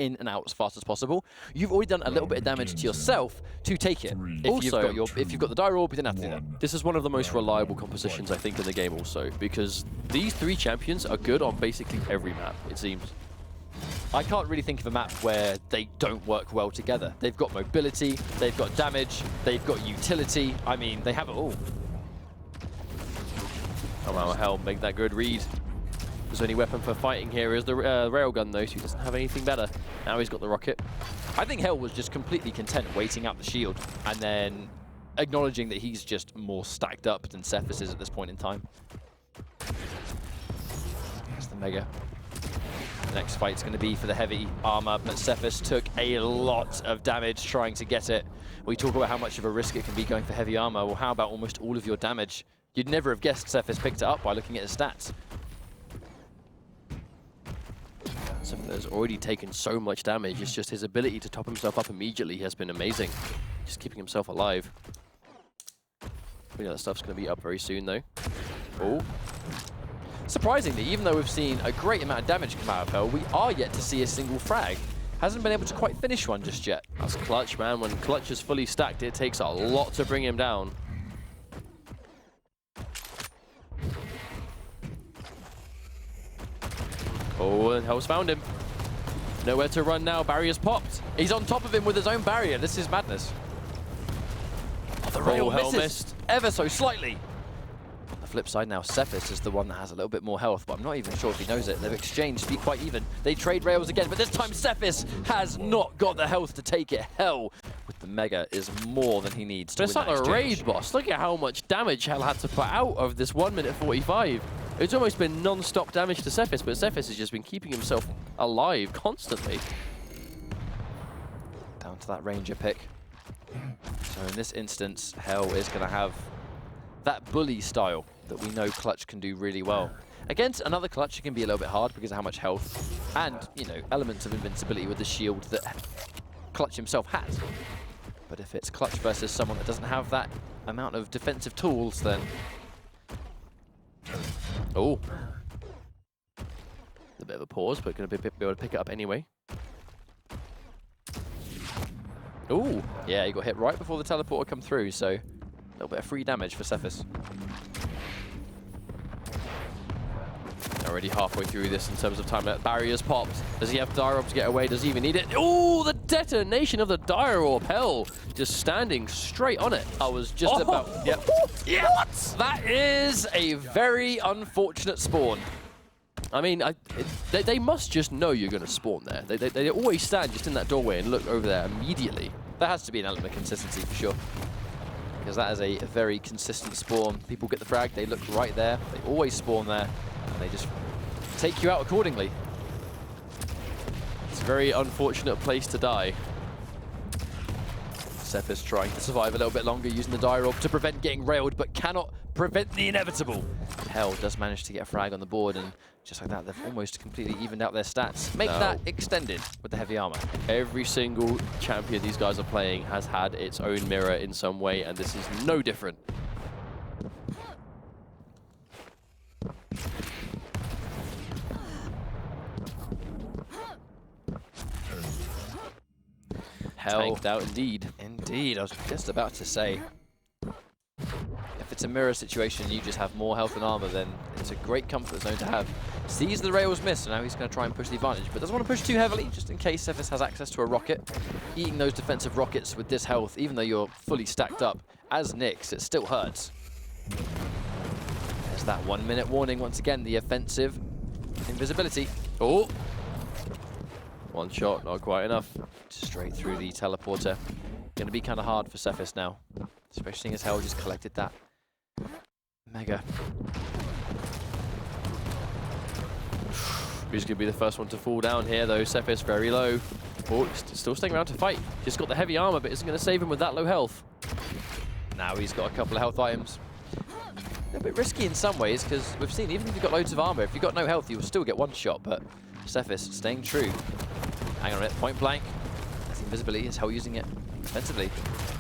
in and out as fast as possible. You've already done a little bit of damage to yourself to take it. If you've got the dire orb, you didn't have to do that. This is one of the most reliable compositions, I think, in the game also, because these three champions are good on basically every map, it seems. I can't really think of a map where they don't work well together. They've got mobility, they've got damage, they've got utility. I mean, they have it all. Oh wow, Hell, make that good read. His only weapon for fighting here is the railgun though, so he doesn't have anything better. Now he's got the rocket. I think Hell was just completely content waiting out the shield and then acknowledging that he's just more stacked up than Sephis is at this point in time. There's the Mega. The next fight's going to be for the heavy armor, but Sephis took a lot of damage trying to get it. We talk about how much of a risk it can be going for heavy armor. Well, how about almost all of your damage? You'd never have guessed Sephis picked it up by looking at his stats. Sephis has already taken so much damage. It's just his ability to top himself up immediately has been amazing. Just keeping himself alive. We know that stuff's going to be up very soon, though. Oh. Surprisingly, even though we've seen a great amount of damage come out of Hell, we are yet to see a single frag. Hasn't been able to quite finish one just yet. That's Clutch, man. When Clutch is fully stacked, it takes a lot to bring him down. Oh, and Hell's found him. Nowhere to run now. Barrier's popped. He's on top of him with his own barrier. This is madness. Oh, the rail Hell misses missed. ever so slightly. On the flip side now, Sephis is the one that has a little bit more health, but I'm not even sure if he knows it. They've exchanged to be quite even. They trade rails again, but this time Sephis has not got the health to take it. Hell with the Mega is more than he needs to win that But it's not a exchange. raid boss. Look at how much damage Hell had to put out of this 1 minute 45. It's almost been non-stop damage to Sephis, but Sephis has just been keeping himself alive constantly. Down to that Ranger pick. So in this instance, Hell is going to have that bully style that we know Clutch can do really well. Against another Clutch, it can be a little bit hard because of how much health and, you know, elements of invincibility with the shield that Clutch himself has. But if it's Clutch versus someone that doesn't have that amount of defensive tools, then... Oh. A bit of a pause, but going to be able to pick it up anyway. Oh, yeah, he got hit right before the teleporter come through, so a little bit of free damage for Sephis. Already halfway through this in terms of time. That barrier's popped. Does he have dire orb to get away? Does he even need it? Oh, the detonation of the dire orb. Hell, just standing straight on it. I was just about... Yep. Yeah, what? That is a very unfortunate spawn. I mean, they must just know you're going to spawn there. They always stand just in that doorway and look over there immediately. There has to be an element of consistency for sure. Because that is a very consistent spawn. People get the frag, they look right there. They always spawn there. And they just take you out accordingly. It's a very unfortunate place to die. Sephis trying to survive a little bit longer using the dire orb to prevent getting railed, but cannot prevent the inevitable. Hell does manage to get a frag on the board, and just like that, they've almost completely evened out their stats. Make that extended with the heavy armor. Every single champion these guys are playing has had its own mirror in some way, and this is no different. Hell. Tanked out indeed. Indeed, I was just about to say. If it's a mirror situation, you just have more health and armor, then it's a great comfort zone to have. Sees the rails miss, so now he's going to try and push the advantage, but doesn't want to push too heavily, just in case Sephis has access to a rocket. Eating those defensive rockets with this health, even though you're fully stacked up, as Nyx, it still hurts. There's that 1 minute warning once again, the offensive invisibility. Oh! One shot, not quite enough. Straight through the teleporter. Going to be kind of hard for Sephis now, especially as Hell just collected that Mega. Who's going to be the first one to fall down here, though? Sephis very low. Oh, still staying around to fight. Just got the heavy armor, but isn't going to save him with that low health. Now he's got a couple of health items. A little bit risky in some ways, because we've seen, even if you've got loads of armor, if you've got no health, you'll still get one shot, but Sephis staying true. Hang on a minute, point blank. That's invisibility, is Hell using it defensively.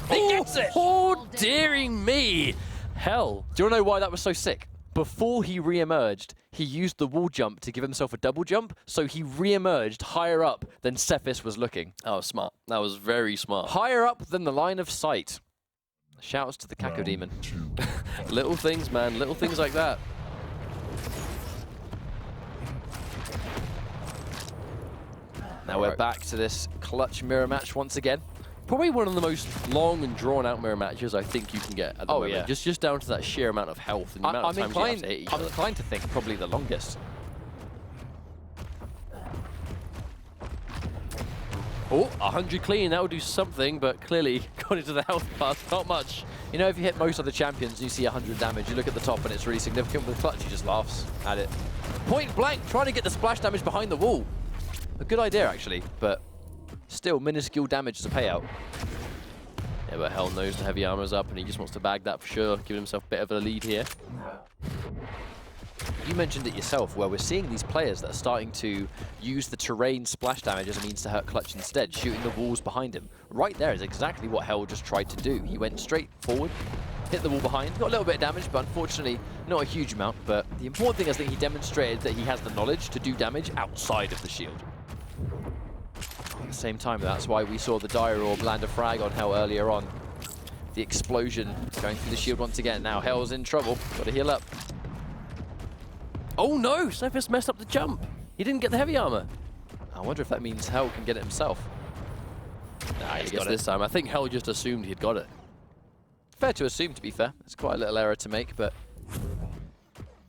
He gets it! Oh, dearing me! Hell. Do you want to know why that was so sick? Before he re-emerged, he used the wall jump to give himself a double jump, so he re-emerged higher up than Sephis was looking. That was smart. That was very smart. Higher up than the line of sight. Shouts to the Kako Demon. Little things, man. Little things like that. Now we're back to this clutch mirror match once again. Probably one of the most long and drawn-out mirror matches I think you can get at the moment. Yeah. Just down to that sheer amount of health and the amount of times you have to hit each other. I'm inclined to think probably the longest. Oh, 100 clean, that would do something, but clearly got into the health path, not much. You know, if you hit most of the champions and you see 100 damage, you look at the top and it's really significant. With clutch, he just laughs at it. Point blank, trying to get the splash damage behind the wall. A good idea, actually, but still minuscule damage as a payout. Yeah, but Hell knows the heavy armor's up and he just wants to bag that for sure, give himself a bit of a lead here. You mentioned it yourself, where we're seeing these players that are starting to use the terrain splash damage as a means to hurt Clutch instead, shooting the walls behind him. Right there is exactly what Hell just tried to do. He went straight forward, hit the wall behind, got a little bit of damage, but unfortunately not a huge amount. But the important thing is that he demonstrated that he has the knowledge to do damage outside of the shield. At the same time, that's why we saw the Dire Orb land a frag on Hell earlier on. The explosion going through the shield once again. Now Hell's in trouble, got to heal up. Oh no, Sephis messed up the jump. He didn't get the heavy armor. I wonder if that means Hell can get it himself. Nah, he gets this time. I think Hell just assumed he'd got it. Fair to assume, to be fair. It's quite a little error to make, but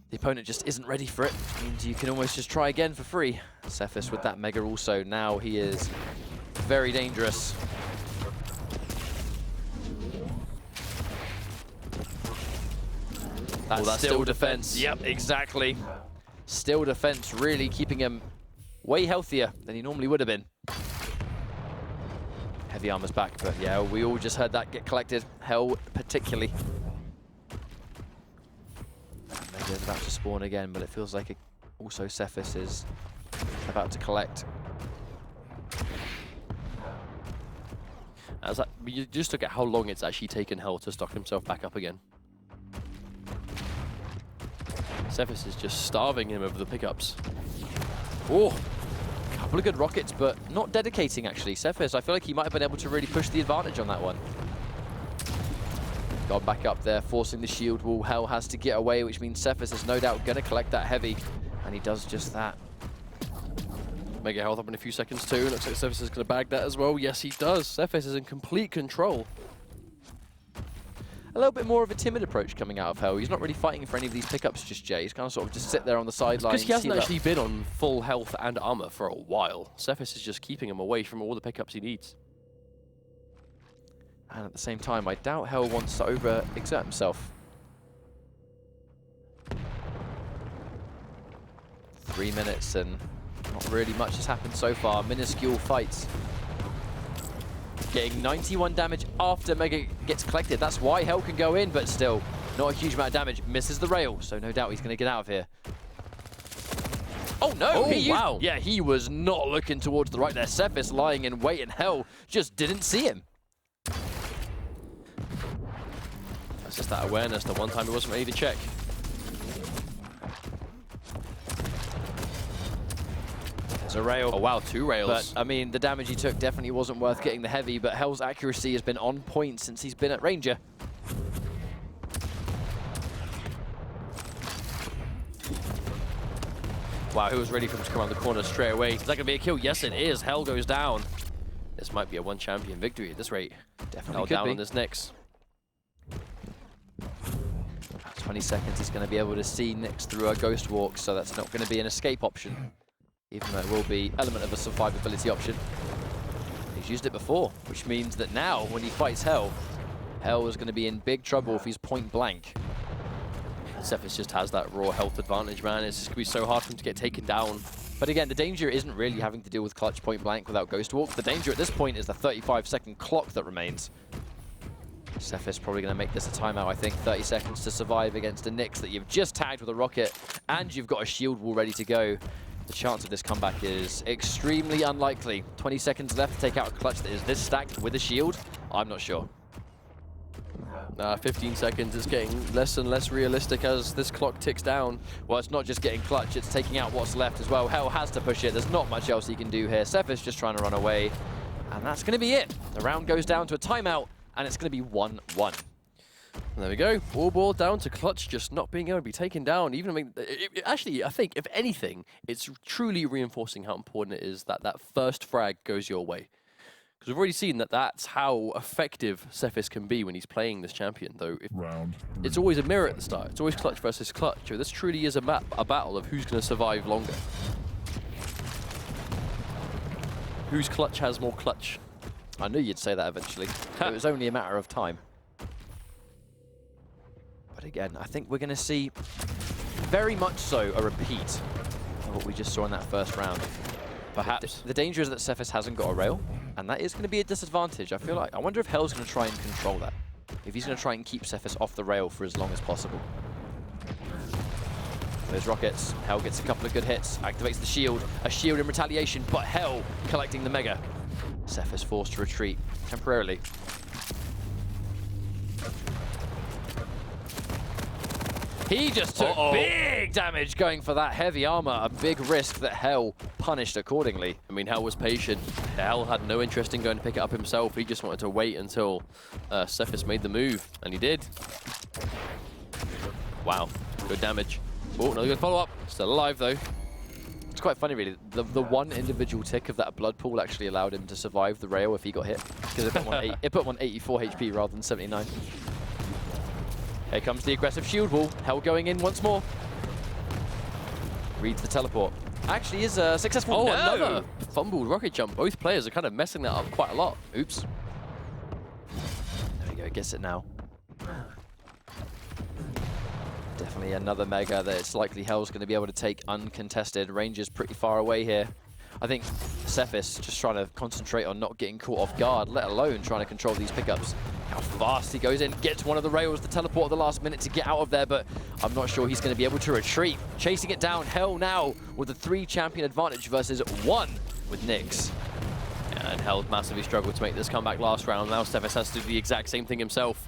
the opponent just isn't ready for it. Which means you can almost just try again for free. Sephis with that Mega also. Now he is very dangerous. That's still defense. Yep, exactly. Still defense really keeping him way healthier than he normally would have been. Heavy armor's back, but yeah, we all just heard that get collected. Hell particularly. Mega's about to spawn again, but it feels like also Sephis is about to collect. As you just look at how long it's actually taken Hell to stock himself back up again. Sephis is just starving him over the pickups. Oh, a couple of good rockets, but not dedicating actually. Sephis, I feel like he might have been able to really push the advantage on that one. Gone back up there, forcing the shield wall. Hell has to get away, which means Sephis is no doubt going to collect that heavy, and he does just that. Mega health up in a few seconds too. Looks like Sephis is going to bag that as well. Yes, he does. Sephis is in complete control. A little bit more of a timid approach coming out of Hell. He's not really fighting for any of these pickups just yet. He's kind of sort of just sit there on the sideline. Because he hasn't actually been on full health and armor for a while. Sephis is just keeping him away from all the pickups he needs. And at the same time, I doubt Hell wants to over-exert himself. 3 minutes and not really much has happened so far. Minuscule fights. Getting 91 damage after Mega gets collected. That's why Hell can go in, but still, not a huge amount of damage. Misses the rail, so no doubt he's going to get out of here. Oh no! Oh, wow. Yeah, he was not looking towards the right there. Sephis lying in wait, and Hell just didn't see him. That's just that awareness. The one time he wasn't ready to check. There's a rail. Oh wow, 2 rails. But, I mean, the damage he took definitely wasn't worth getting the heavy, but Hell's accuracy has been on point since he's been at Ranger. Wow, he was ready for him to come around the corner straight away. Is that going to be a kill? Yes, it is. Hell goes down. This might be a 1 champion victory at this rate. Definitely Hell could down be. on this next. 20 seconds he's going to be able to see Nyx through a Ghost Walk, so that's not going to be an escape option. Even though it will be element of a survivability option. He's used it before, which means that now, when he fights Hell, Hell is going to be in big trouble if he's point blank. Sephis just has that raw health advantage, man. It's just going to be so hard for him to get taken down. But again, the danger isn't really having to deal with clutch point blank without Ghost Walk. The danger at this point is the 35-second clock that remains. Sephis probably going to make this a timeout, I think. 30 seconds to survive against a Nyx that you've just tagged with a rocket, and you've got a shield wall ready to go. The chance of this comeback is extremely unlikely. 20 seconds left to take out a clutch that is this stacked with a shield. I'm not sure. 15 seconds is getting less and less realistic as this clock ticks down. Well, it's not just getting clutch, it's taking out what's left as well. Hell has to push it. There's not much else he can do here. Sephis just trying to run away. And that's going to be it. The round goes down to a timeout, and it's going to be 1-1. There we go. All ball down to clutch, just not being able to be taken down. Even, I mean, actually, I think, if anything, it's truly reinforcing how important it is that that first frag goes your way. Because we've already seen that that's how effective Sephis can be when he's playing this champion, though. It's always a mirror at the start. It's always clutch versus clutch. So this truly is a battle of who's going to survive longer. Whose clutch has more clutch? I knew you'd say that eventually. It was only a matter of time. But again, I think we're going to see very much so a repeat of what we just saw in that first round. Perhaps. The danger is that Sephis hasn't got a rail, and that is going to be a disadvantage. I wonder if Hell's going to try and control that. If he's going to try and keep Sephis off the rail for as long as possible. Those rockets. Hell gets a couple of good hits, activates the shield. A shield in retaliation, but Hell collecting the mega. Sephis forced to retreat temporarily. He just took big damage going for that heavy armor. A big risk that Hell punished accordingly. I mean, Hell was patient. Hell had no interest in going to pick it up himself. He just wanted to wait until Sephis made the move, and he did. Wow, good damage. Oh, another good follow-up. Still alive, though. It's quite funny, really. The one individual tick of that blood pool actually allowed him to survive the rail if he got hit. Because it put 184 HP rather than 79. Here comes the aggressive shield wall. Hell going in once more. Reads the teleport. Actually is successful. Oh, no! Another fumbled rocket jump. Both players are kind of messing that up quite a lot. Oops. There we go, gets it now. Definitely another mega that it's likely Hell's going to be able to take uncontested. Range is pretty far away here. I think Sephis just trying to concentrate on not getting caught off guard, let alone trying to control these pickups. How fast he goes in, gets one of the rails, the teleport at the last minute to get out of there, but I'm not sure he's going to be able to retreat. Chasing it down, Hell now with a 3-champion advantage versus 1 with Nyx. And Hell massively struggled to make this comeback last round. Now Sephis has to do the exact same thing himself.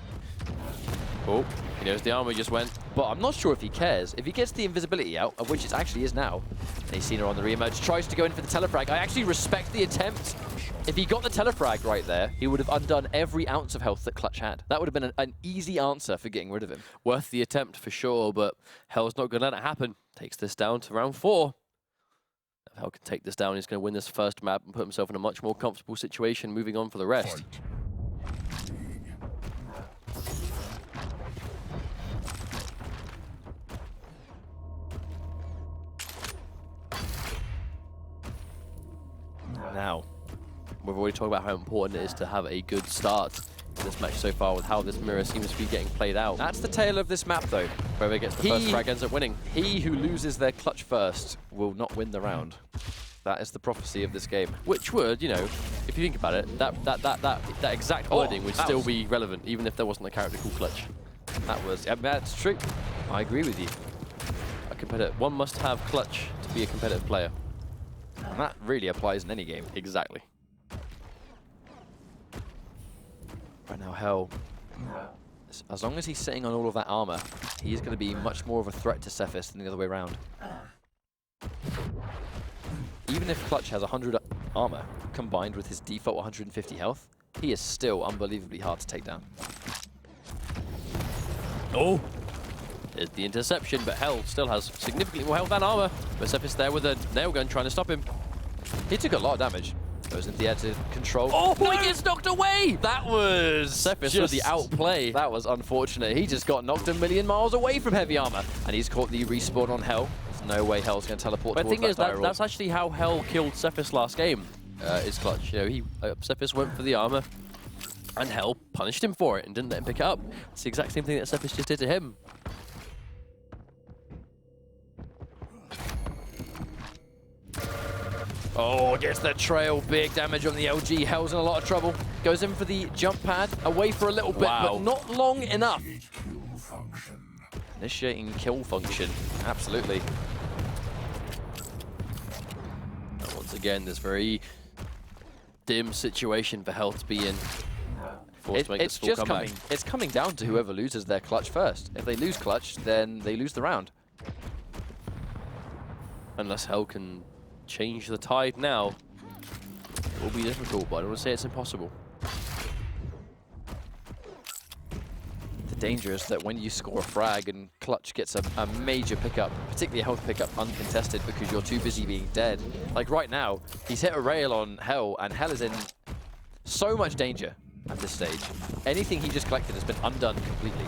Oh, he knows the armor just went. But I'm not sure if he cares. If he gets the invisibility out, of which it actually is now, and he's seen her on the re-emerge, tries to go in for the telefrag. I actually respect the attempt. If he got the telefrag right there, he would have undone every ounce of health that Clutch had. That would have been an easy answer for getting rid of him. Worth the attempt for sure, but Hell's not going to let it happen. Takes this down to round 4. If Hell can take this down, he's going to win this first map and put himself in a much more comfortable situation moving on for the rest. Now, we've already talked about how important it is to have a good start in this match so far with how this mirror seems to be getting played out. That's the tale of this map, though. Whoever gets the first frag ends up winning. He who loses their clutch first will not win the round. That is the prophecy of this game. Which would, you know, if you think about it, that exact wording would still be relevant, even if there wasn't a character called Clutch. That was, yeah, that's true. I agree with you. A competitor, one must have Clutch to be a competitive player. And that really applies in any game. Exactly. Right now, Hell, as long as he's sitting on all of that armor, he is going to be much more of a threat to Sephis than the other way around. Even if Clutch has 100 armor, combined with his default 150 health, he is still unbelievably hard to take down. Oh! There's the interception, but Hell still has significantly more health than armor. But Sephis there with a nail gun trying to stop him. He took a lot of damage. Goes into the air to control. Oh, no! He gets knocked away! That was Sephis with the outplay. That was unfortunate. He just got knocked a million miles away from heavy armor. And he's caught the respawn on Hell. There's no way Hell's going to teleport but towards the thing that is, that's actually how Hell killed Sephis last game, is Clutch. You know, Sephis went for the armor, and Hell punished him for it and didn't let him pick it up. It's the exact same thing that Sephis just did to him. Oh, gets the trail. Big damage on the LG. Hell's in a lot of trouble. Goes in for the jump pad. Away for a little bit, but not long enough. Initiating kill function. Absolutely. And once again, this very dim situation for Hell to be in. forced to make this full comeback. It's coming down to whoever loses their clutch first. If they lose clutch, then they lose the round. Unless Hell can change the tide now, it will be difficult, but I don't want to say it's impossible. The danger is that when you score a frag and clutch gets a major pickup, particularly a health pickup uncontested because you're too busy being dead. Like right now, he's hit a rail on Hell, and Hell is in so much danger at this stage. Anything he just collected has been undone completely.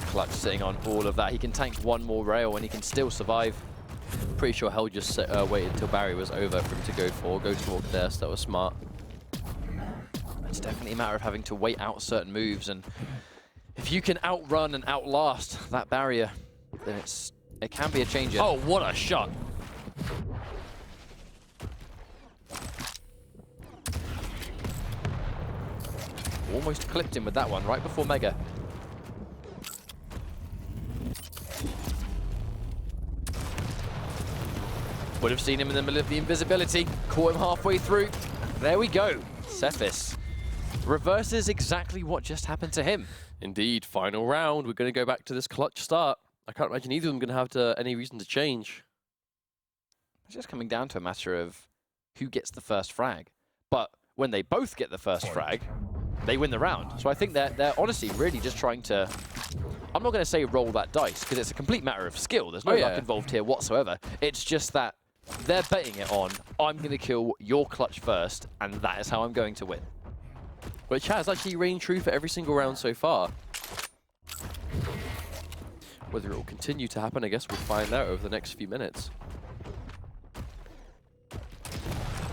Clutch sitting on all of that. He can tank one more rail and he can still survive. Pretty sure Hell just waited until Barry was over for him to go for Ghost Walk there, so that was smart. It's definitely a matter of having to wait out certain moves, and if you can outrun and outlast that barrier, then it can be a changer. Oh, what a shot! Almost clipped him with that one right before Mega. Would have seen him in the middle of the invisibility, caught him halfway through. There we go. Sephis reverses exactly what just happened to him. Indeed, final round. We're going to go back to this clutch start. I can't imagine either of them going to have any reason to change. It's just coming down to a matter of who gets the first frag. But when they both get the first frag, they win the round. So I think they're honestly really just trying to, I'm not going to say roll that dice, because it's a complete matter of skill. There's no luck involved here whatsoever. It's just that they're betting it on, I'm going to kill your clutch first, and that is how I'm going to win. Which has actually reigned true for every single round so far. Whether it will continue to happen, I guess we'll find out over the next few minutes.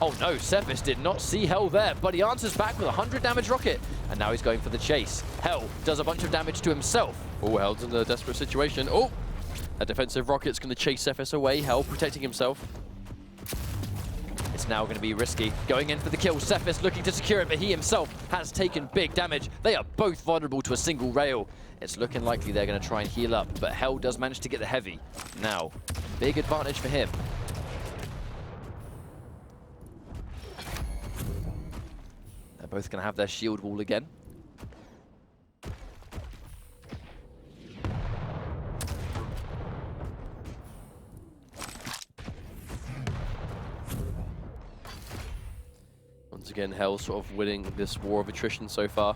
Oh no, Sephis did not see Hell there, but he answers back with a 100 damage rocket, and now he's going for the chase. Hell does a bunch of damage to himself. Oh, Hell's in a desperate situation. Oh! A defensive rocket's going to chase Sephis away. Hell protecting himself. It's now going to be risky. Going in for the kill. Sephis looking to secure it, but he himself has taken big damage. They are both vulnerable to a single rail. It's looking likely they're going to try and heal up, but Hell does manage to get the heavy. Now, big advantage for him. They're both going to have their shield wall again. Once again, Hell sort of winning this war of attrition so far.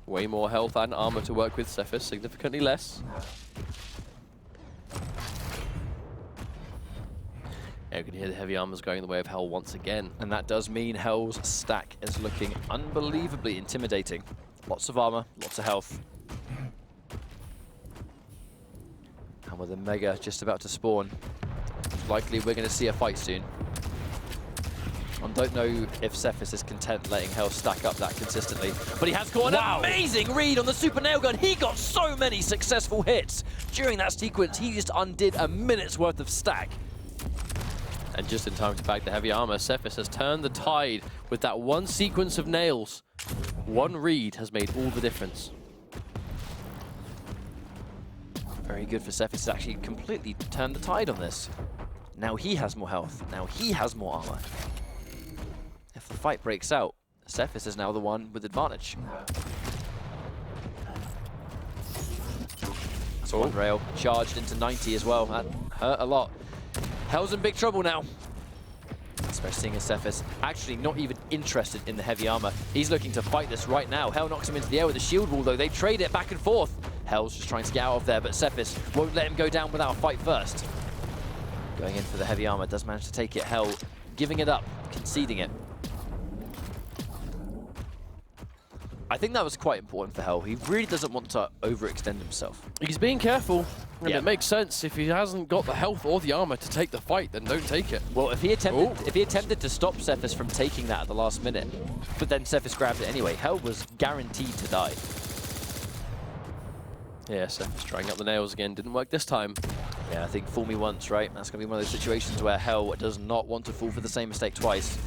Way more health and armor to work with. Sephis significantly less. Yeah, you can hear the heavy armors going the way of Hell once again. And that does mean Hell's stack is looking unbelievably intimidating. Lots of armor, lots of health. And with a Mega just about to spawn, likely we're going to see a fight soon. I don't know if Sephis is content letting Hell stack up that consistently, but he has got an amazing read on the super nail gun. He got so many successful hits. During that sequence, he just undid a minute's worth of stack. And just in time to bag the heavy armor, Sephis has turned the tide with that one sequence of nails. One read has made all the difference. Very good for Sephis. He's actually completely turned the tide on this. Now he has more health. Now he has more armor. If the fight breaks out, Sephis is now the one with advantage. That's one rail charged into 90 as well. That hurt a lot. Hell's in big trouble now. Especially seeing as Sephis actually not even interested in the heavy armor. He's looking to fight this right now. Hell knocks him into the air with the shield wall, though. They trade it back and forth. Hell's just trying to get out of there, but Sephis won't let him go down without a fight first. Going in for the heavy armor, does manage to take it. Hell giving it up, conceding it. I think that was quite important for Hell. He really doesn't want to overextend himself. He's being careful, and it makes sense. If he hasn't got the health or the armor to take the fight, then don't take it. Well, if he attempted to stop Sephis from taking that at the last minute, but then Sephis grabbed it anyway, Hell was guaranteed to die. Yeah, Sephis trying up the nails again. Didn't work this time. Yeah, I think fool me once, right? That's going to be one of those situations where Hell does not want to fall for the same mistake twice.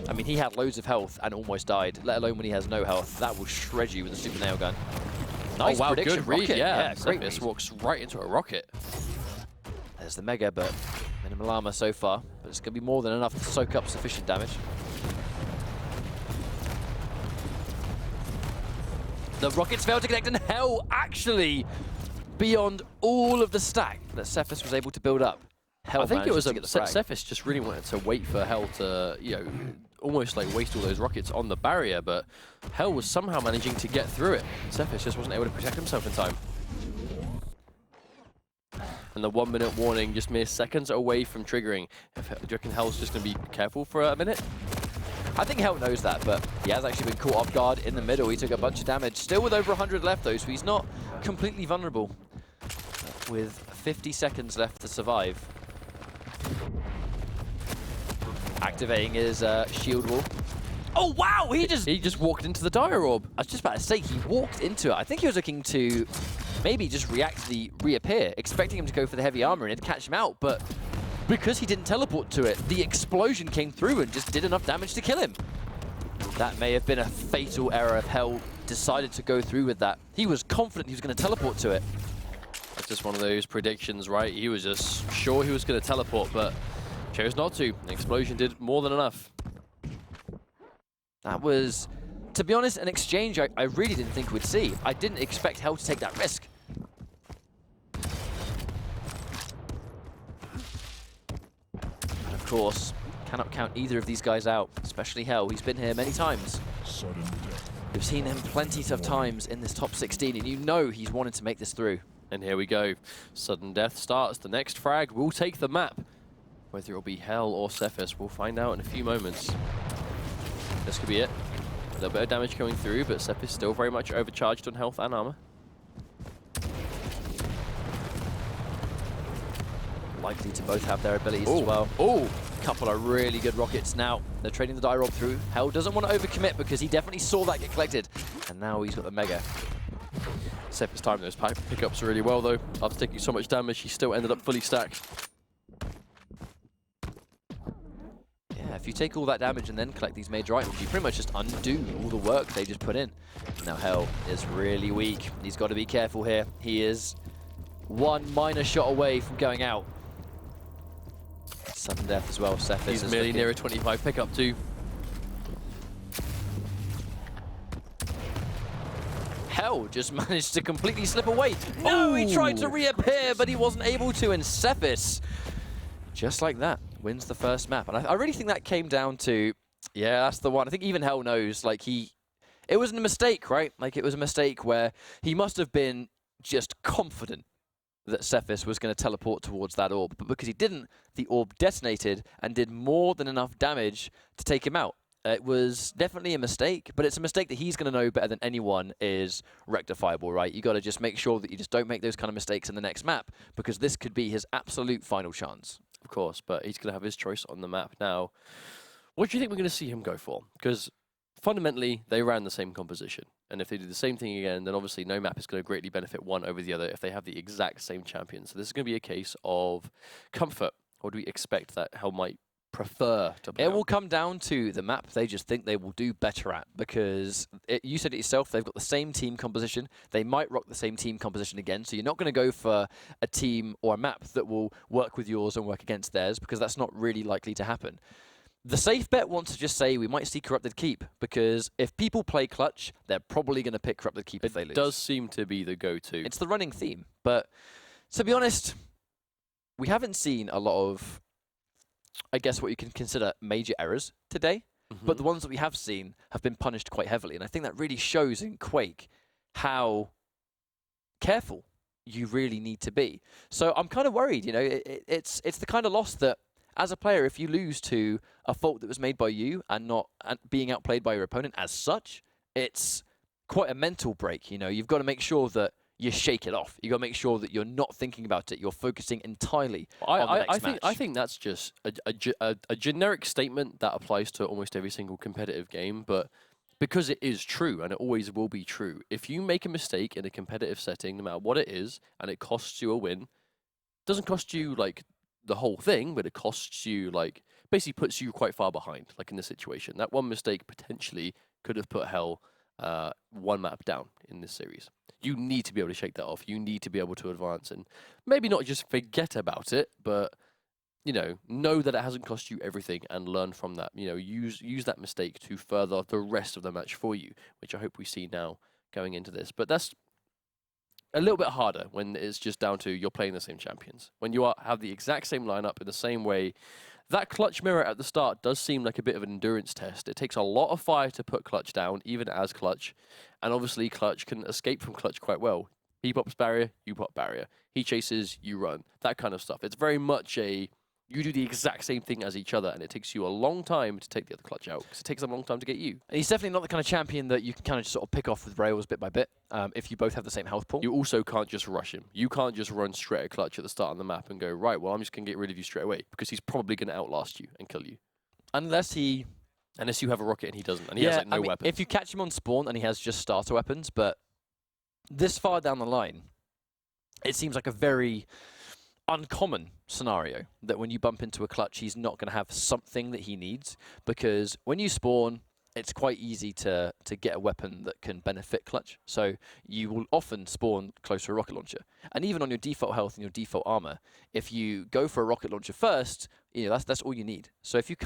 I mean, he had loads of health and almost died, let alone when he has no health. That will shred you with a super nail gun. Nice prediction, good read, rocket. yeah. Great Sephis read. walks right into a rocket. There's the Mega, but minimal armor so far. But it's going to be more than enough to soak up sufficient damage. The rockets failed to connect, and Hell actually, beyond all of the stack that Sephis was able to build up, Hell I think it was to get the frag. Sephis just really wanted to wait for Hell to, you know, almost like waste all those rockets on the barrier, but Hell was somehow managing to get through it. Sephis just wasn't able to protect himself in time. And the 1 minute warning just mere seconds away from triggering. Do you reckon Hell's just going to be careful for a minute? I think Hell knows that, but he has actually been caught off guard in the middle. He took a bunch of damage, still with over 100 left though, so he's not completely vulnerable. With 50 seconds left to survive. Activating his shield wall. Oh wow, he just walked into the dire orb. I was just about to say, he walked into it. I think he was looking to maybe just react to the reappear, expecting him to go for the heavy armor and it'd catch him out, but because he didn't teleport to it, the explosion came through and just did enough damage to kill him. That may have been a fatal error if Hell decided to go through with that. He was confident he was going to teleport to it. That's just one of those predictions, right? He was just sure he was going to teleport, but chose not to. The explosion did more than enough. That was, to be honest, an exchange I really didn't think we'd see. I didn't expect Hell to take that risk. But of course, cannot count either of these guys out, especially Hell. He's been here many times. We've seen him plenty of times in this top 16, and you know he's wanted to make this through. And here we go. Sudden death starts. The next frag will take the map. Whether it'll be Hell or Sephis, we'll find out in a few moments. This could be it. A little bit of damage coming through, but Sephis still very much overcharged on health and armor. Likely to both have their abilities as well. Oh, couple of really good rockets now. They're trading the die rob through. Hell doesn't want to overcommit because he definitely saw that get collected. And now he's got the mega. Sephis timed those pickups really well though. After taking so much damage, he still ended up fully stacked. Yeah, if you take all that damage and then collect these major items, you pretty much just undo all the work they just put in. Now Hell is really weak. He's got to be careful here. He is one minor shot away from going out. Sudden death as well. Sephis He's merely near a 25 pickup too. Hell just managed to completely slip away. No, he tried to reappear, but he wasn't able to. And Sephis, just like that, wins the first map. And I really think that came down to, yeah, that's the one. I think even Hell knows, like it wasn't a mistake, right? Like it was a mistake where he must have been just confident that Sephis was going to teleport towards that orb. But because he didn't, the orb detonated and did more than enough damage to take him out. It was definitely a mistake, but it's a mistake that he's going to know better than anyone is rectifiable, right? You got to just make sure that you just don't make those kind of mistakes in the next map, because this could be his absolute final chance. Of course, but he's going to have his choice on the map now. What do you think we're going to see him go for? Because fundamentally, they ran the same composition. And if they do the same thing again, then obviously no map is going to greatly benefit one over the other if they have the exact same champion. So this is going to be a case of comfort. Or do we expect that Hell might prefer to play? It will come down to the map they just think they will do better at, because you said it yourself, they've got the same team composition. They might rock the same team composition again, so you're not going to go for a team or a map that will work with yours and work against theirs, because that's not really likely to happen. The safe bet wants to just say we might see Corrupted Keep, because if people play Clutch, they're probably going to pick Corrupted Keep if they lose. It does seem to be the go-to. It's the running theme, but to be honest, we haven't seen a lot of, I guess, what you can consider major errors today, but the ones that we have seen have been punished quite heavily, and I think that really shows in Quake how careful you really need to be. So I'm kind of worried, you know, it's the kind of loss that, as a player, if you lose to a fault that was made by you and not being outplayed by your opponent as such, it's quite a mental break, you know. You've got to make sure that you shake it off. You've got to make sure that you're not thinking about it. You're focusing entirely on the next match. I think that's just a generic statement that applies to almost every single competitive game, but because it is true, and it always will be true, if you make a mistake in a competitive setting, no matter what it is, and it costs you a win, it doesn't cost you, like, the whole thing, but it costs you, like, basically puts you quite far behind, like in this situation. That one mistake potentially could have put Hell one map down in this series. You need to be able to shake that off. You need to be able to advance and maybe not just forget about it, but, you know that it hasn't cost you everything and learn from that. You know, use that mistake to further the rest of the match for you, which I hope we see now going into this. But that's a little bit harder when it's just down to you're playing the same champions. When you have the exact same lineup in the same way, that clutch mirror at the start does seem like a bit of an endurance test. It takes a lot of fire to put clutch down, even as clutch. And obviously clutch can escape from clutch quite well. He pops barrier, you pop barrier. He chases, you run. That kind of stuff. It's very much a, you do the exact same thing as each other, and it takes you a long time to take the other clutch out, because it takes them a long time to get you. And he's definitely not the kind of champion that you can kind of just sort of pick off with rails bit by bit, if you both have the same health pool. You also can't just rush him. You can't just run straight at clutch at the start of the map and go, right, well, I'm just going to get rid of you straight away, because he's probably going to outlast you and kill you. Unless you have a rocket and he doesn't, and he has like no weapons. If you catch him on spawn and he has just starter weapons, but this far down the line, it seems like a very uncommon scenario that when you bump into a clutch, he's not going to have something that he needs, because when you spawn, it's quite easy to get a weapon that can benefit clutch. So you will often spawn close to a rocket launcher. And even on your default health and your default armor, if you go for a rocket launcher first, you know, that's all you need. So if you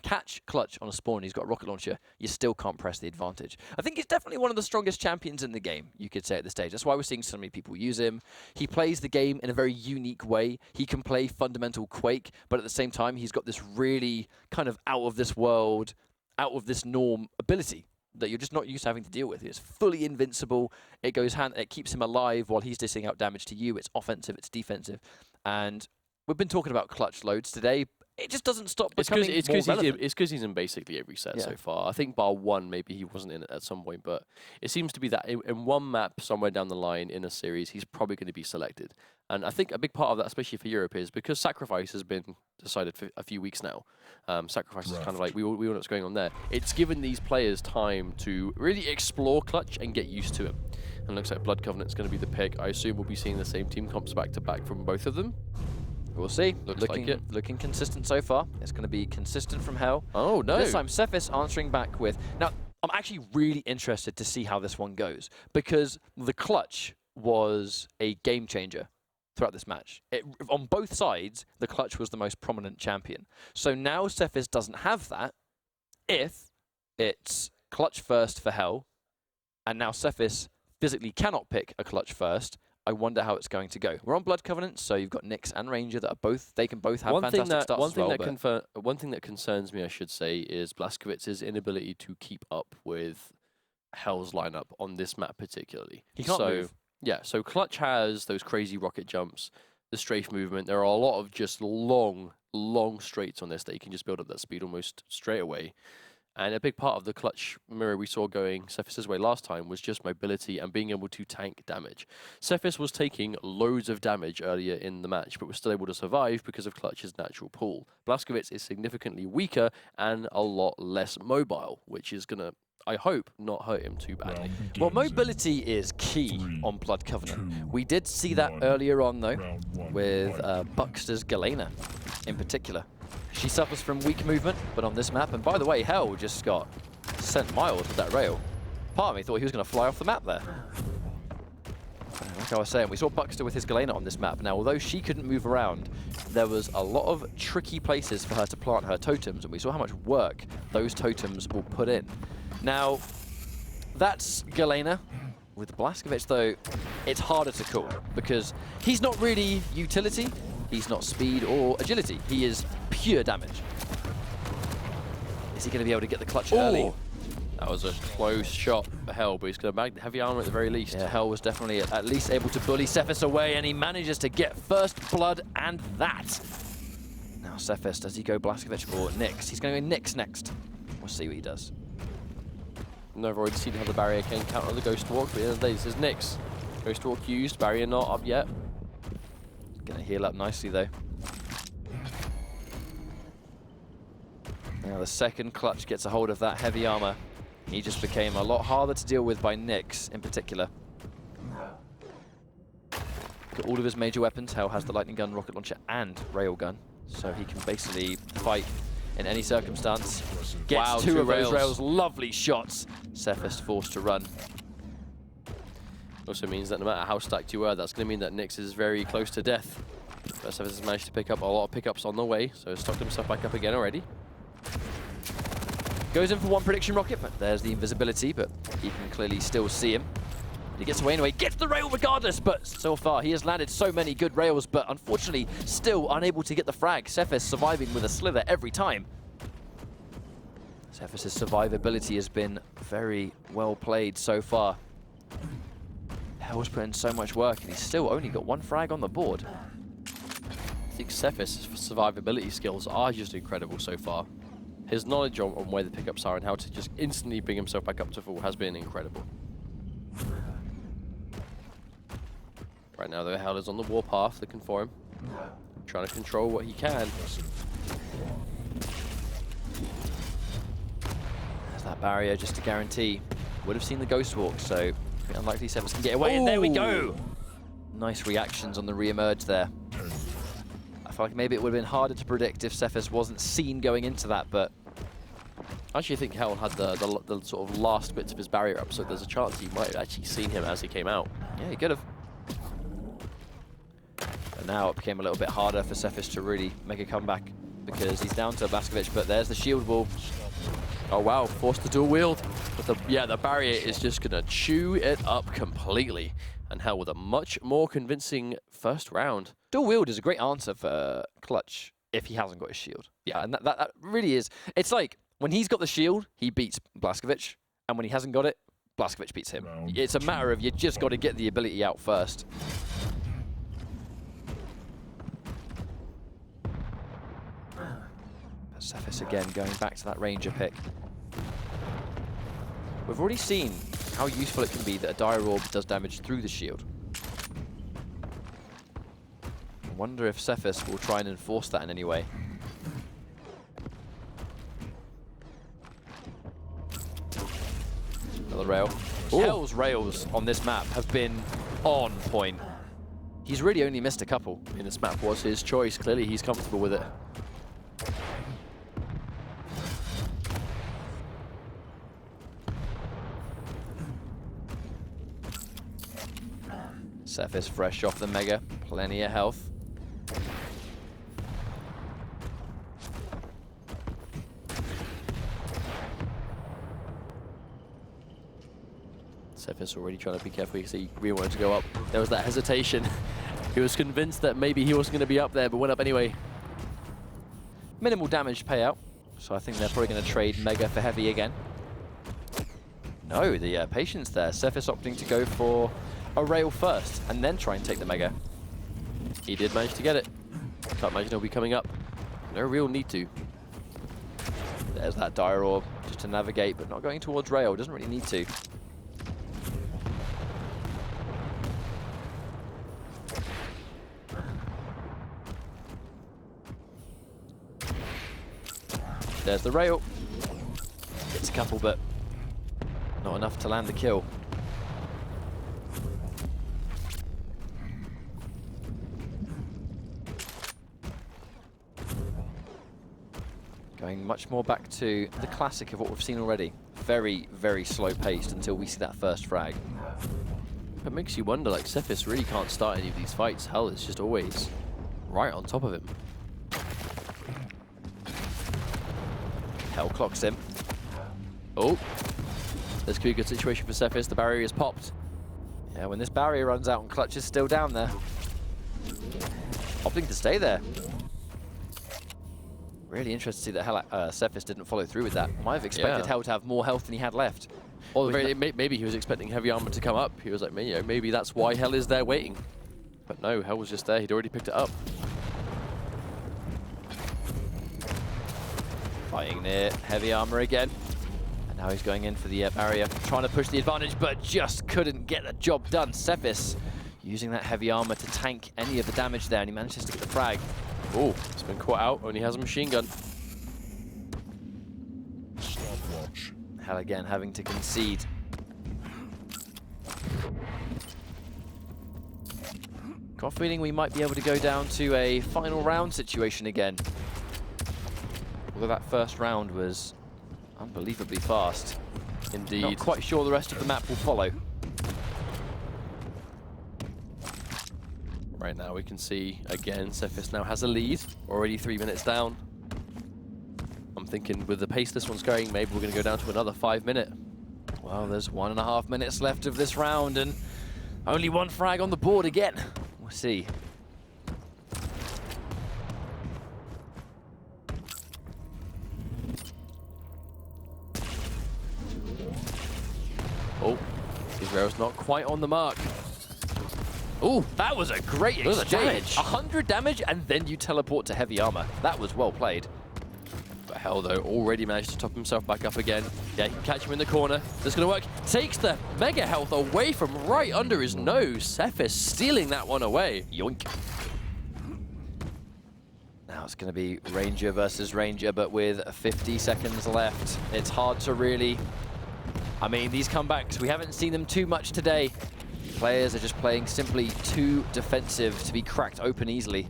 catch clutch on a spawn and he's got a rocket launcher, you still can't press the advantage. I think he's definitely one of the strongest champions in the game, you could say at this stage. That's why we're seeing so many people use him. He plays the game in a very unique way. He can play fundamental Quake, but at the same time, he's got this really kind of out of this world, out of this norm ability that you're just not used to having to deal with. It's fully invincible. It keeps him alive while he's dishing out damage to you. It's offensive, it's defensive. And we've been talking about clutch loads today. It just doesn't stop becoming more relevant. It's because he's in basically every set so far. I think bar one, maybe he wasn't in it at some point, but it seems to be that in one map somewhere down the line in a series, he's probably going to be selected. And I think a big part of that, especially for Europe, is because Sacrifice has been decided for a few weeks now. Sacrifice is kind of like, we all know what's going on there. It's given these players time to really explore clutch and get used to him. And it looks like Blood Covenant's going to be the pick. I assume we'll be seeing the same team comps back to back from both of them. We'll see. Looking consistent so far. It's going to be consistent from Hell. Oh, no. This time, Sephis answering back with... Now, I'm actually really interested to see how this one goes, because the clutch was a game changer throughout this match. On both sides, the clutch was the most prominent champion. So now Sephis doesn't have that if it's clutch first for Hell, and now Sephis physically cannot pick a clutch first. I wonder how it's going to go. We're on Blood Covenant, so you've got Nyx and Ranger that are both, they can both have fantastic starts as well. One thing that concerns me, I should say, is Blazkowicz's inability to keep up with Hell's lineup on this map particularly. He can't move. Yeah, so Clutch has those crazy rocket jumps, the strafe movement. There are a lot of just long straights on this that you can just build up that speed almost straight away. And a big part of the clutch mirror we saw going Sephis' way last time was just mobility and being able to tank damage. Sephis was taking loads of damage earlier in the match, but was still able to survive because of clutch's natural pull. Blazkowicz is significantly weaker and a lot less mobile, which is going to, I hope, not hurt him too badly. Well, mobility is key on Blood Covenant. We did see that earlier on, though, with Buxter's Galena in particular. She suffers from weak movement, but on this map, and by the way, Hell just got sent miles with that rail. Part of me thought he was going to fly off the map there. Like I was saying, we saw Buxter with his Galena on this map. Now, although she couldn't move around, there was a lot of tricky places for her to plant her totems, and we saw how much work those totems will put in. Now, that's Galena. With Blazkowicz, though, it's harder to call, because he's not really utility. He's not speed or agility. He is pure damage. Is he going to be able to get the clutch early? That was a close shot for Hell, but he's going to bag the heavy armor at the very least. Yeah, Hell was definitely at least able to bully Sephis away, and he manages to get first blood and that. Now Sephis, does he go Blazkowicz or Nyx? He's going to go Nyx next. We'll see what he does. No, I've already seen how the barrier can counter the Ghost Walk, but at the end of the day, this is Nyx. Ghost Walk used, barrier not up yet. Gonna heal up nicely though. Now the second clutch gets a hold of that heavy armor. He just became a lot harder to deal with by Nyx in particular. Got all of his major weapons. Hell has the lightning gun, rocket launcher, and railgun, so he can basically fight in any circumstance. Gets two of those rails. Lovely shots. Sephis forced to run. Also means that no matter how stacked you are, that's going to mean that Nyx is very close to death. But Sephis has managed to pick up a lot of pickups on the way, so he's stocked himself back up again already. Goes in for one prediction rocket, but there's the invisibility, but he can clearly still see him. He gets away anyway, gets the rail regardless, but so far he has landed so many good rails, but unfortunately still unable to get the frag. Sephis surviving with a slither every time. Sephis' survivability has been very well played so far. Hell's put in so much work and he's still only got one frag on the board. I think Sephis' survivability skills are just incredible so far. His knowledge on where the pickups are and how to just instantly bring himself back up to full has been incredible. Right now, though, Hell is on the warpath looking for him. Trying to control what he can. There's that barrier just to guarantee. Would have seen the Ghost Walk, so unlikely Sephis can get away, and there we go! Nice reactions on the re-emerge there. I feel like maybe it would have been harder to predict if Sephis wasn't seen going into that, but I actually think Hell had the sort of last bits of his barrier up, so there's a chance he might have actually seen him as he came out. yeah, he could have. But now it became a little bit harder for Sephis to really make a comeback because he's down to Blaskovic, but there's the shield wall. Oh wow, forced to dual wield. But the barrier is just gonna chew it up completely. And Hell with a much more convincing first round. Dual wield is a great answer for Clutch if he hasn't got his shield. Yeah, and that really is. It's like when he's got the shield, he beats Blaskovic, and when he hasn't got it, Blaskovic beats him. It's a matter of you just got to get the ability out first. Sephis again going back to that Ranger pick. We've already seen how useful it can be that a Dire Orb does damage through the shield. I wonder if Sephis will try and enforce that in any way. Another rail. Ooh. Hell's rails on this map have been on point. He's really only missed a couple. And this map was his choice. Clearly he's comfortable with it. Sephis fresh off the Mega, plenty of health. Sephis already trying to be careful. You can see he really wanted to go up. There was that hesitation. He was convinced that maybe he wasn't going to be up there, but went up anyway. Minimal damage payout, so I think they're probably going to trade Mega for Heavy again. No, the patience there. Sephis opting to go for a rail first, and then try and take the Mega. He did manage to get it. Can't imagine he'll be coming up. No real need to. There's that Dire Orb, just to navigate, but not going towards rail. Doesn't really need to. There's the rail. Gets a couple, but not enough to land the kill. Going much more back to the classic of what we've seen already. Very, very slow paced until we see that first frag. It makes you wonder, like, Sephis really can't start any of these fights. Hell is just always right on top of him. Hell clocks him. Oh, this could be a good situation for Sephis. The barrier is popped. Yeah, when this barrier runs out and Clutch is still down there. Opting to stay there. Really interested to see that Sephis didn't follow through with that. Might have expected Hell to have more health than he had left. Or maybe he was expecting heavy armor to come up. He was like, maybe that's why Hell is there waiting. But no, Hell was just there. He'd already picked it up. Fighting near heavy armor again. And now he's going in for the barrier. Trying to push the advantage, but just couldn't get the job done. Sephis using that heavy armor to tank any of the damage there, and he manages to get the frag. Oh, he's been caught out. Only has a machine gun. Stopwatch. Hell again having to concede. Got a feeling we might be able to go down to a final round situation again. Although that first round was unbelievably fast. Indeed. Not quite sure the rest of the map will follow. Right now we can see, again, Sephis now has a lead. Already 3 minutes down. I'm thinking with the pace this one's going, maybe we're going to go down to another 5 minute. Well, there's 1.5 minutes left of this round, and only one frag on the board again. We'll see. Oh, Israel's not quite on the mark. Oh, that was a great exchange. Damage. 100 damage, and then you teleport to heavy armor. That was well played. But Hell, though, already managed to top himself back up again. Yeah, he can catch him in the corner. That's going to work. Takes the mega health away from right under his nose. Sephis stealing that one away. Yoink. Now it's going to be Ranger versus Ranger, but with 50 seconds left. It's hard to really... I mean, these comebacks, we haven't seen them too much today. Players are just playing simply too defensive to be cracked open easily.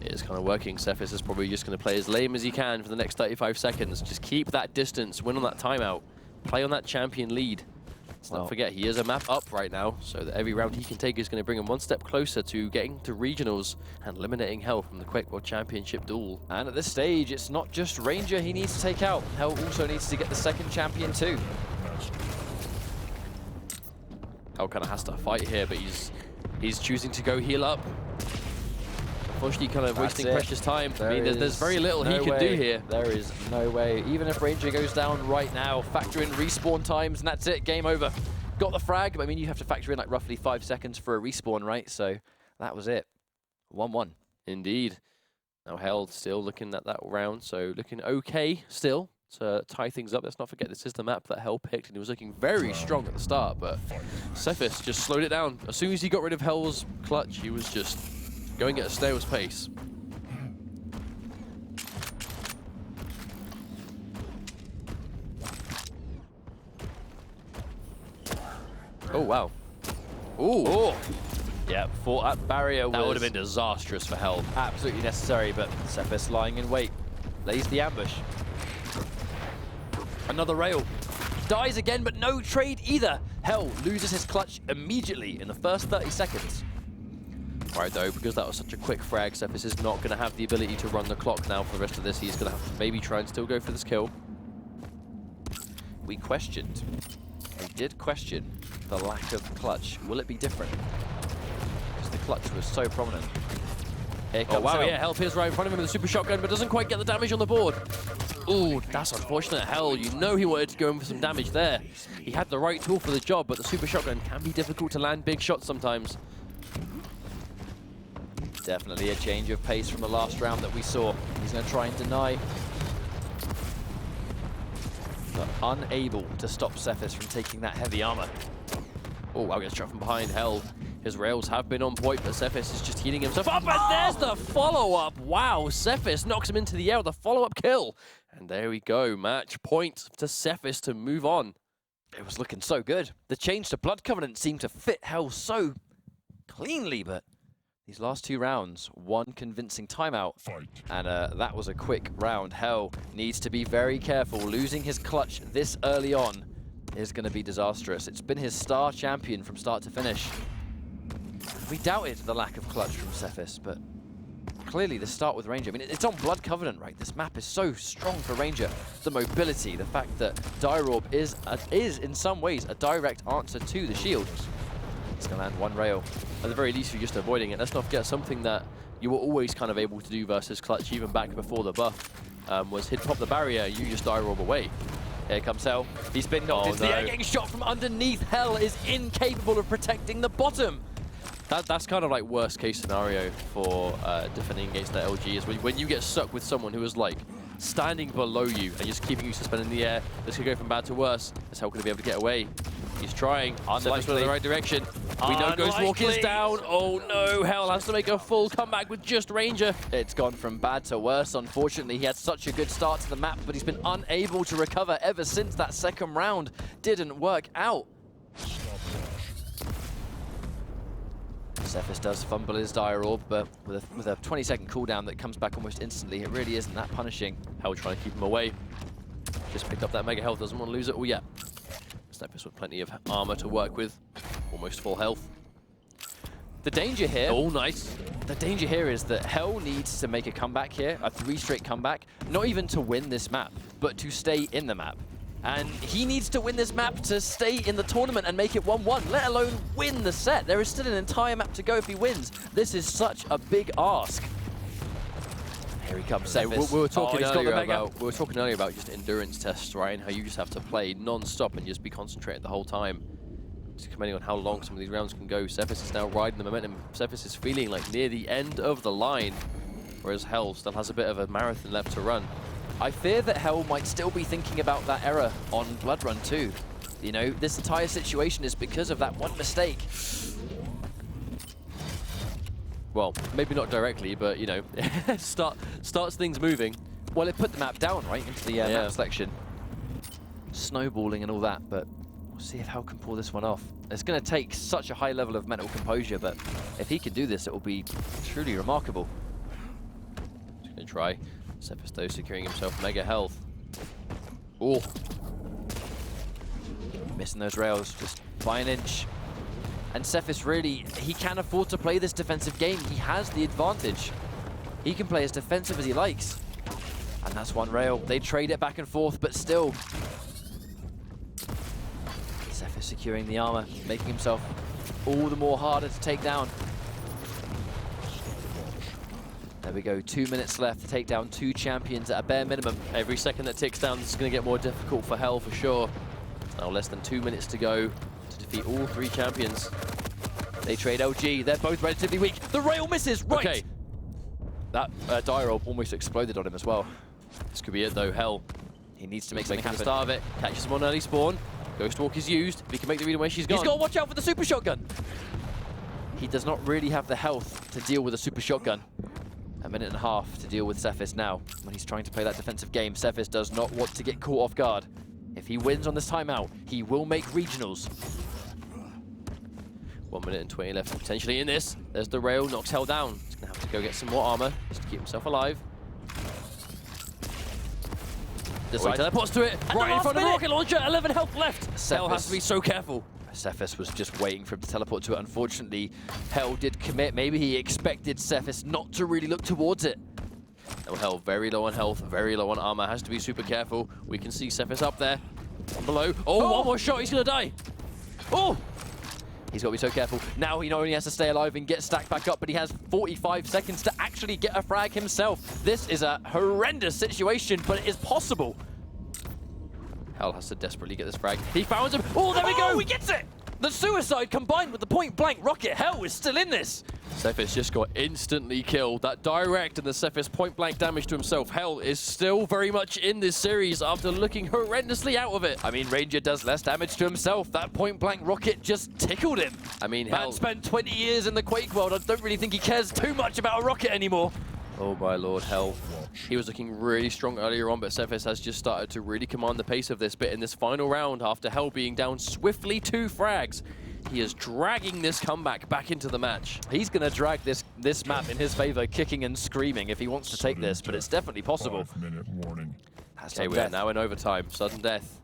It is kind of working. Sephis is probably just going to play as lame as he can for the next 35 seconds. Just keep that distance, win on that timeout, play on that champion lead. Let's not forget, he is a map up right now, so that every round he can take is going to bring him one step closer to getting to regionals and eliminating Hell from the Quake World Championship duel. And at this stage, it's not just Ranger he needs to take out. Hell also needs to get the second champion too. Hell kind of has to fight here, but he's choosing to go heal up. Unfortunately, kind of wasting precious time. I mean, there's very little he can do here. There is no way. Even if Ranger goes down right now, factor in respawn times, and that's it, game over. Got the frag, but I mean, you have to factor in like roughly 5 seconds for a respawn, right? So that was it. 1-1. Indeed. Now Hell still looking at that round, so looking okay still to tie things up. Let's not forget, this is the map that Hell picked, and he was looking very strong at the start, but Sephis just slowed it down. As soon as he got rid of Hell's clutch, he was just going at a snail's pace. Oh, wow. Ooh. Oh. Yeah, fought that barrier. That would have been disastrous for Hell. Absolutely necessary, but Sephis lying in wait. Lays the ambush. Another rail. Dies again, but no trade either. Hell loses his clutch immediately in the first 30 seconds. Right, though, because that was such a quick frag, Sephis is not going to have the ability to run the clock now for the rest of this. He's going to have to maybe try and still go for this kill. We did question the lack of clutch. Will it be different? Because the clutch was so prominent. Here comes wow, Hell. yeah, Hell appears right in front of him with a super shotgun, but doesn't quite get the damage on the board. Ooh, that's unfortunate. Hell, you know he wanted to go in for some damage there. He had the right tool for the job, but the super shotgun can be difficult to land big shots sometimes. Definitely a change of pace from the last round that we saw. He's going to try and deny. But unable to stop Sephis from taking that heavy armor. Oh, wow, gets shot from behind. Hell, his rails have been on point, but Sephis is just healing himself up, and there's the follow-up. Wow, Sephis knocks him into the air with a follow-up kill. And there we go, match point to Sephis to move on. It was looking so good. The change to Blood Covenant seemed to fit Hell so cleanly, but these last 2 rounds, one convincing timeout, and that was a quick round. Hell needs to be very careful. Losing his clutch this early on is going to be disastrous. It's been his star champion from start to finish. We doubted the lack of clutch from Sephis, but clearly the start with Ranger. I mean, it's on Blood Covenant, right? This map is so strong for Ranger. The mobility, the fact that Dire Orb is in some ways a direct answer to the shield. He's going to land one rail. At the very least, you're just avoiding it. Let's not forget something that you were always kind of able to do versus clutch, even back before the buff, was he'd pop the barrier, you just Dire Orb away. Here comes Hell. He's been knocked into the air, getting shot from underneath. Hell is incapable of protecting the bottom. That's kind of like worst case scenario for defending against the LG, is when you get stuck with someone who is like standing below you and just keeping you suspended in the air. This could go from bad to worse. Is Hell going to be able to get away? He's trying. Unlikely. In the right direction. We know Ghostwalk is down. Oh no, Hell has to make a full comeback with just Ranger. It's gone from bad to worse. Unfortunately, he had such a good start to the map, but he's been unable to recover ever since that second round didn't work out. Sephis does fumble his Dire Orb, but with a 20-second cooldown that comes back almost instantly, it really isn't that punishing. Hell trying to keep him away. Just picked up that mega health, doesn't want to lose it all yet. Sephis with plenty of armor to work with, almost full health. The danger here... Oh, nice. The danger here is that Hell needs to make a comeback here, a 3-straight comeback, not even to win this map, but to stay in the map. And he needs to win this map to stay in the tournament and make it 1-1, let alone win the set. There is still an entire map to go if he wins. This is such a big ask. Here he comes, Sephis. We were talking earlier about just endurance tests, right? And how you just have to play non-stop and just be concentrated the whole time. Just depending on how long some of these rounds can go. Sephis is now riding the momentum. Sephis is feeling like near the end of the line, whereas Hell still has a bit of a marathon left to run. I fear that Hell might still be thinking about that error on Blood Run too. You know, this entire situation is because of that one mistake. Well, maybe not directly, but, you know, starts things moving. Well, it put the map down, right, into the map selection. Snowballing and all that, but we'll see if Hell can pull this one off. It's going to take such a high level of mental composure, but if he can do this, it will be truly remarkable. Just going to try. Sephis, though, securing himself mega health. Oh. Missing those rails just by an inch. And Sephis really, he can afford to play this defensive game. He has the advantage. He can play as defensive as he likes. And that's one rail. They trade it back and forth, but still. Sephis securing the armor, making himself all the more harder to take down. There we go, 2 minutes left to take down 2 champions at a bare minimum. Every second that ticks down, this is going to get more difficult for Hell for sure. Now less than 2 minutes to go to defeat all 3 champions. They trade LG, they're both relatively weak. The rail misses, right! Okay. That dire orb almost exploded on him as well. This could be it though, Hell. He needs to make something happen. The start of it, catches him on early spawn. Ghost Walk is used, if he can make the read away, she's gone. He's got to watch out for the super shotgun! He does not really have the health to deal with a super shotgun. A minute and a half to deal with Sephis now. When he's trying to play that defensive game, Sephis does not want to get caught off guard. If he wins on this timeout, he will make regionals. 1 minute and 20 left potentially in this. There's the rail, knocks Hell down. He's going to have to go get some more armor just to keep himself alive. Decides teleports to it, right in front of the rocket launcher, 11 health left. Hell has to be so careful. Sephis was just waiting for him to teleport to it. Unfortunately, Hell did commit. Maybe he expected Sephis not to really look towards it. No, Hell very low on health, very low on armor. Has to be super careful. We can see Sephis up there. One below. Oh, one more shot. He's going to die. Oh! He's got to be so careful. Now he not only has to stay alive and get stacked back up, but he has 45 seconds to actually get a frag himself. This is a horrendous situation, but it is possible. Hell has to desperately get this frag. He found him. Oh, there we go. He gets it. The suicide combined with the point-blank rocket. Hell is still in this. Sephis just got instantly killed. That direct and the Sephis point-blank damage to himself. Hell is still very much in this series after looking horrendously out of it. I mean, Ranger does less damage to himself. That point-blank rocket just tickled him. I mean, Man Hell spent 20 years in the Quake world. I don't really think he cares too much about a rocket anymore. Oh my lord, Hell. He was looking really strong earlier on, but Sephis has just started to really command the pace of this bit in this final round after Hell being down swiftly 2 frags. He is dragging this comeback back into the match. He's going to drag this map in his favor, kicking and screaming if he wants to take this, but it's definitely possible. 5-minute warning. Okay, we are now in overtime. Sudden death.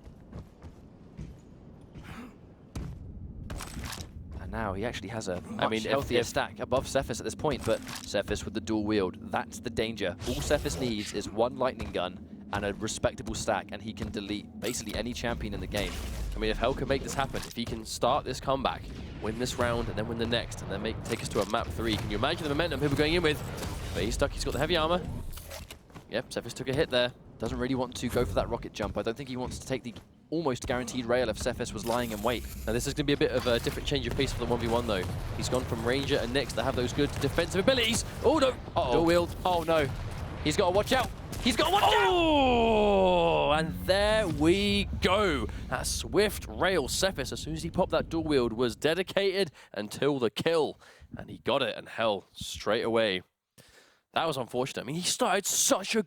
And now he actually has a much healthier stack above Sephis at this point, but Sephis with the dual wield, that's the danger. All Sephis needs is 1 lightning gun and a respectable stack, and he can delete basically any champion in the game. I mean, if Hell can make this happen, if he can start this comeback, win this round, and then win the next, and then take us to a map 3, can you imagine the momentum he'll be going in with? But he's stuck, he's got the heavy armor. Yep, Sephis took a hit there. Doesn't really want to go for that rocket jump. I don't think he wants to take the almost guaranteed rail if Sephis was lying in wait. Now this is going to be a bit of a different change of pace for the 1v1 though. He's gone from Ranger and Nyx that have those good defensive abilities. Oh no! Dual wield. Oh no! He's got to watch out! He's got to watch out! Oh! And there we go. That swift rail. Sephis, as soon as he popped that dual wield, was dedicated until the kill. And he got it, and Hell straight away. That was unfortunate. I mean, he started such a